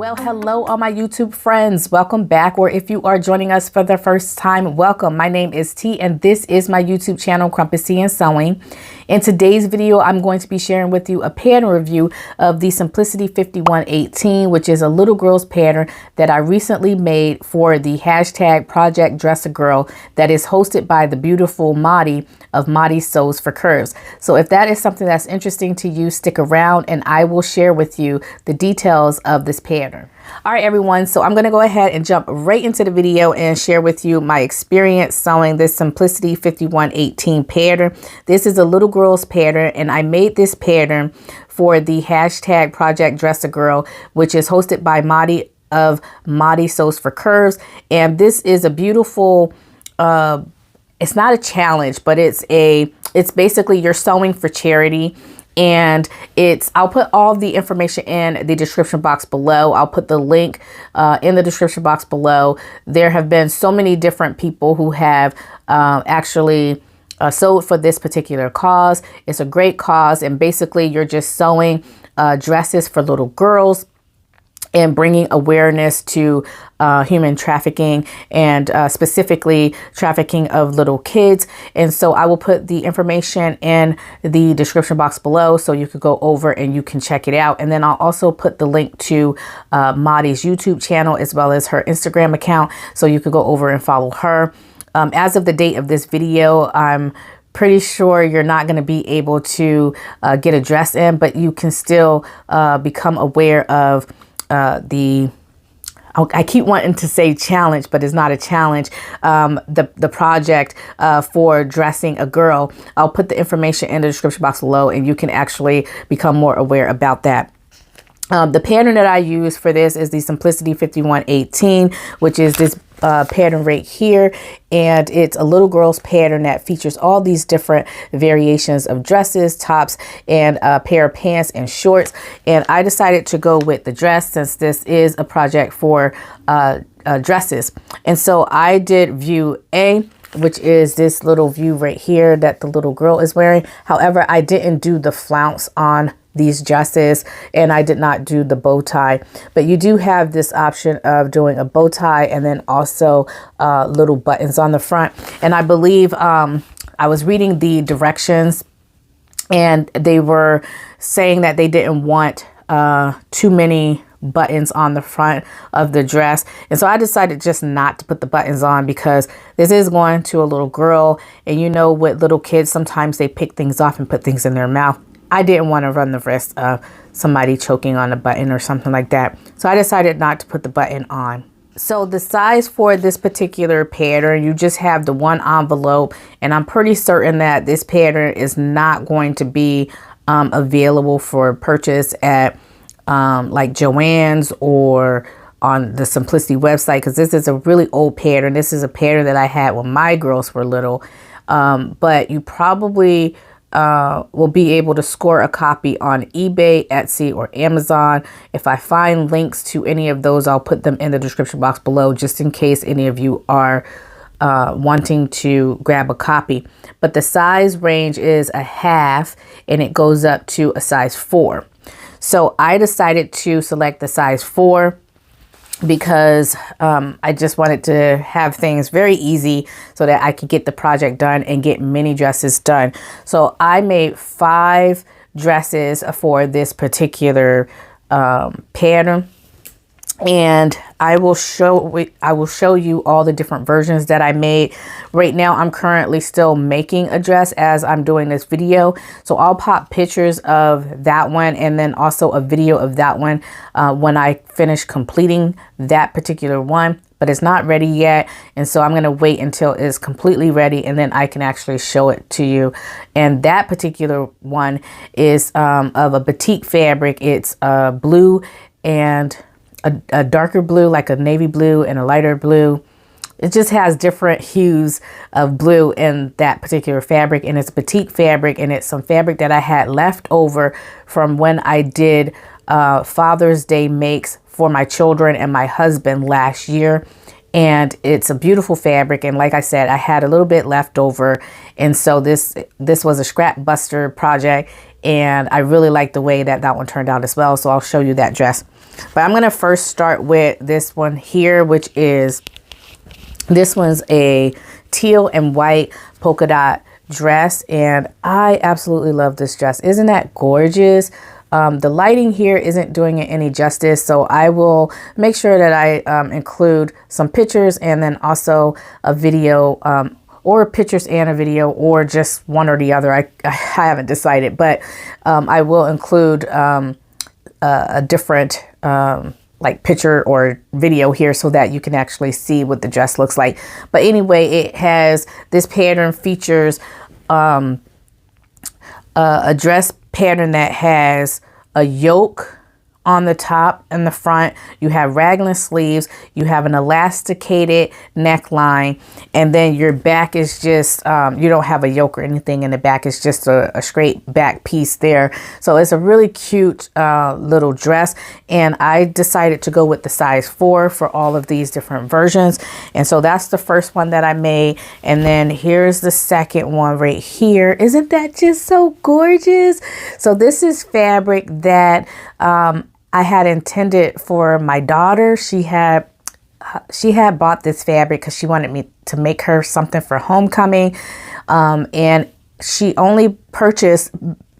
Well, hello all my YouTube friends. Welcome back, or if you are joining us for the first time, welcome. My name is T and this is my YouTube channel, Crumpets Tea and Sewing. In today's video, I'm going to be sharing with you a pattern review of the Simplicity 5118, which is a little girl's pattern that I recently made for the hashtag Project Dress a Girl that is hosted by the beautiful Madi of Madi Sews for Curves. So if that is something that's interesting to you, stick around and I will share with you the details of this pattern. All right, everyone. So I'm going to go ahead and jump right into the video and share with you my experience sewing this Simplicity 5118 pattern. This is a little girl's pattern and I made this pattern for the hashtag Project Dress a Girl, which is hosted by Madi of Madi Sews for Curves. And this is a beautiful, it's not a challenge, but it's basically you're sewing for charity. And I'll put all the information in the description box below. I'll put the link in the description box below. There have been so many different people who have actually sewed for this particular cause. It's a great cause. And basically you're just sewing dresses for little girls and bringing awareness to human trafficking and specifically trafficking of little kids. And so I will put the information in the description box below so you could go over and you can check it out. And then I'll also put the link to Madi's YouTube channel as well as her Instagram account so you could go over and follow her. As of the date of this video, I'm pretty sure you're not going to be able to get a dress in, but you can still become aware of I keep wanting to say challenge, but it's not a challenge. The project for dressing a girl. I'll put the information in the description box below and you can actually become more aware about that. The pattern that I use for this is the Simplicity 5118, which is this pattern right here. And it's a little girl's pattern that features all these different variations of dresses, tops, and a pair of pants and shorts. And I decided to go with the dress since this is a project for dresses. And so I did view A, which is this little view right here that the little girl is wearing. However, I didn't do the flounce on these dresses and I did not do the bow tie, but you do have this option of doing a bow tie and then also little buttons on the front. And I believe I was reading the directions and they were saying that they didn't want too many buttons on the front of the dress. And so I decided just not to put the buttons on because this is going to a little girl. And you know, with little kids, sometimes they pick things off and put things in their mouth. I didn't want to run the risk of somebody choking on a button or something like that. So I decided not to put the button on. So the size for this particular pattern, you just have the one envelope. And I'm pretty certain that this pattern is not going to be available for purchase at like Joann's or on the Simplicity website, because this is a really old pattern. This is a pattern that I had when my girls were little. But you probably will be able to score a copy on eBay, Etsy, or Amazon. If I find links to any of those, I'll put them in the description box below just in case any of you are wanting to grab a copy. But the size range is a half and it goes up to a size 4. So I decided to select the size 4 because I just wanted to have things very easy so that I could get the project done and get many dresses done. So I made 5 dresses for this particular pattern. And I will show you all the different versions that I made. Right now, I'm currently still making a dress as I'm doing this video. So I'll pop pictures of that one and then also a video of that one when I finish completing that particular one. But it's not ready yet. And so I'm going to wait until it's completely ready and then I can actually show it to you. And that particular one is of a batik fabric. It's blue and a darker blue, like a navy blue, and a lighter blue. It just has different hues of blue in that particular fabric, and it's batik fabric, and it's some fabric that I had left over from when I did Father's Day makes for my children and my husband last year. And it's a beautiful fabric, and like I said, I had a little bit left over, and so this was a scrap buster project, and I really like the way that one turned out as well. So I'll show you that dress. But I'm going to first start with this one here, which is, this one's a teal and white polka dot dress. And I absolutely love this dress. Isn't that gorgeous? The lighting here isn't doing it any justice, so I will make sure that I include some pictures and then also a video, or pictures and a video, or just one or the other. I haven't decided, but I will include a different like picture or video here so that you can actually see what the dress looks like. But anyway, it has, this pattern features a dress pattern that has a yoke on the top and the front. You have raglan sleeves, you have an elasticated neckline, and then your back is just, you don't have a yoke or anything in the back. It's just a straight back piece there. So it's a really cute little dress. And I decided to go with the size 4 for all of these different versions. And so that's the first one that I made. And then here's the second one right here. Isn't that just so gorgeous? So this is fabric that I had intended for my daughter. She had bought this fabric because she wanted me to make her something for homecoming. And she only purchased,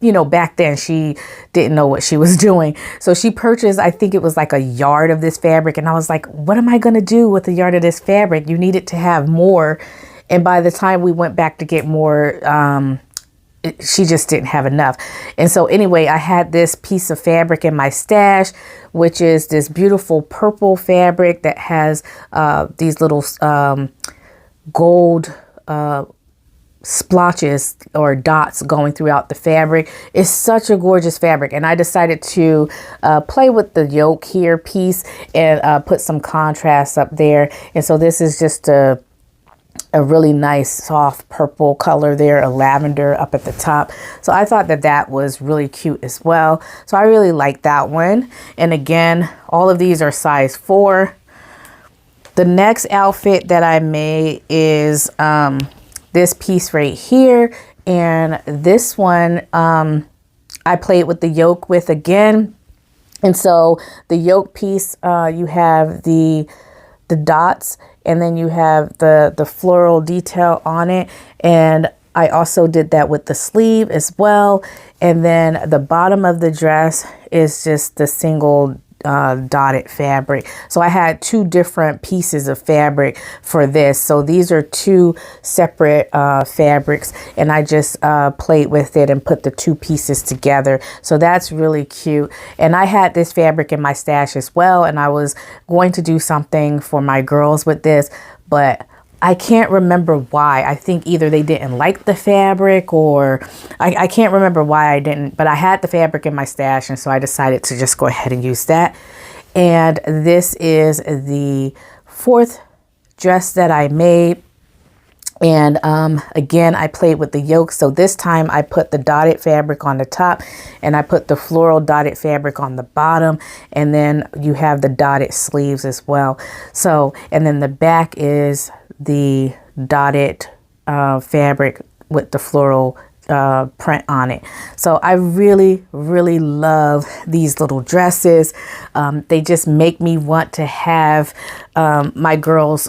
you know, back then she didn't know what she was doing. So she purchased, I think it was like a yard of this fabric. And I was like, what am I going to do with a yard of this fabric? You needed to have more. And by the time we went back to get more, she just didn't have enough. And so anyway, I had this piece of fabric in my stash, which is this beautiful purple fabric that has these little gold splotches or dots going throughout the fabric. It's such a gorgeous fabric. And I decided to play with the yoke here piece and put some contrast up there. And so this is just a really nice soft purple color there, a lavender up at the top. So I thought that that was really cute as well. So I really like that one. And again, all of these are size 4. The next outfit that I made is this piece right here. And this one I played with the yoke with again. And so the yoke piece, you have the dots, and then you have the floral detail on it. And I also did that with the sleeve as well. And then the bottom of the dress is just the single dotted fabric. So I had 2 different pieces of fabric for this. So these are 2 separate fabrics, and I just played with it and put the 2 pieces together. So that's really cute. And I had this fabric in my stash as well, and I was going to do something for my girls with this, but I can't remember why. I think either they didn't like the fabric, or I can't remember why I didn't, but I had the fabric in my stash, and so I decided to just go ahead and use that. And this is the 4th dress that I made. And again, I played with the yoke. So this time I put the dotted fabric on the top, and I put the floral dotted fabric on the bottom. And then you have the dotted sleeves as well. So, and then the back is the dotted fabric with the floral print on it. So I really, really love these little dresses. They just make me want to have my girls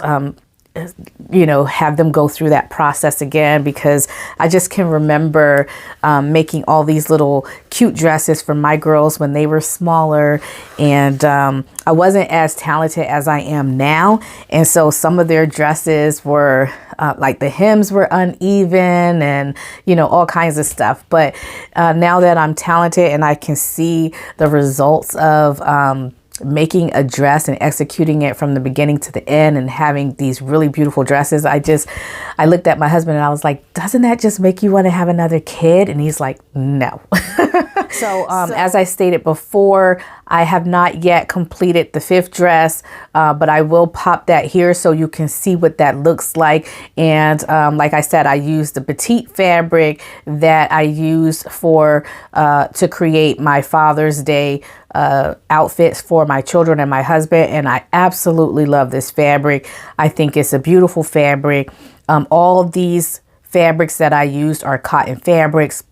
you know, have them go through that process again, because I just can remember making all these little cute dresses for my girls when they were smaller, and I wasn't as talented as I am now, and so some of their dresses were like the hems were uneven and, you know, all kinds of stuff. But now that I'm talented and I can see the results of making a dress and executing it from the beginning to the end and having these really beautiful dresses, I looked at my husband and I was like, doesn't that just make you want to have another kid? And he's like, no. So as I stated before, I have not yet completed the 5th dress, but I will pop that here so you can see what that looks like. And like I said, I used the petite fabric that I used for to create my Father's Day outfits for my children and my husband, and I absolutely love this fabric. I think it's a beautiful fabric. All of these fabrics that I used are cotton fabrics.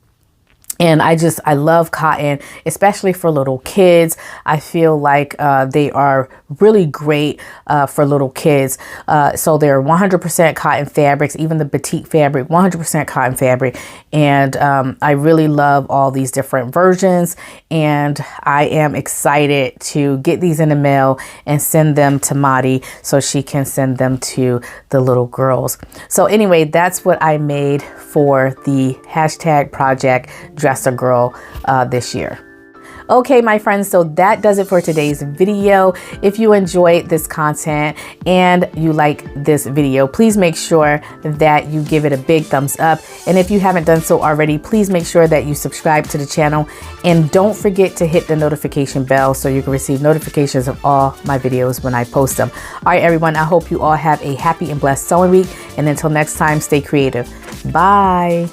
And I love cotton, especially for little kids. I feel like they are really great for little kids. So they're 100% cotton fabrics, even the batik fabric, 100% cotton fabric. And I really love all these different versions. And I am excited to get these in the mail and send them to Madi so she can send them to the little girls. So anyway, that's what I made for the hashtag Project Dress a Girl this year. Okay, my friends, so that does it for today's video. If you enjoyed this content and you like this video, please make sure that you give it a big thumbs up. And if you haven't done so already, please make sure that you subscribe to the channel and don't forget to hit the notification bell so you can receive notifications of all my videos when I post them. All right, everyone, I hope you all have a happy and blessed sewing week. And until next time, stay creative. Bye.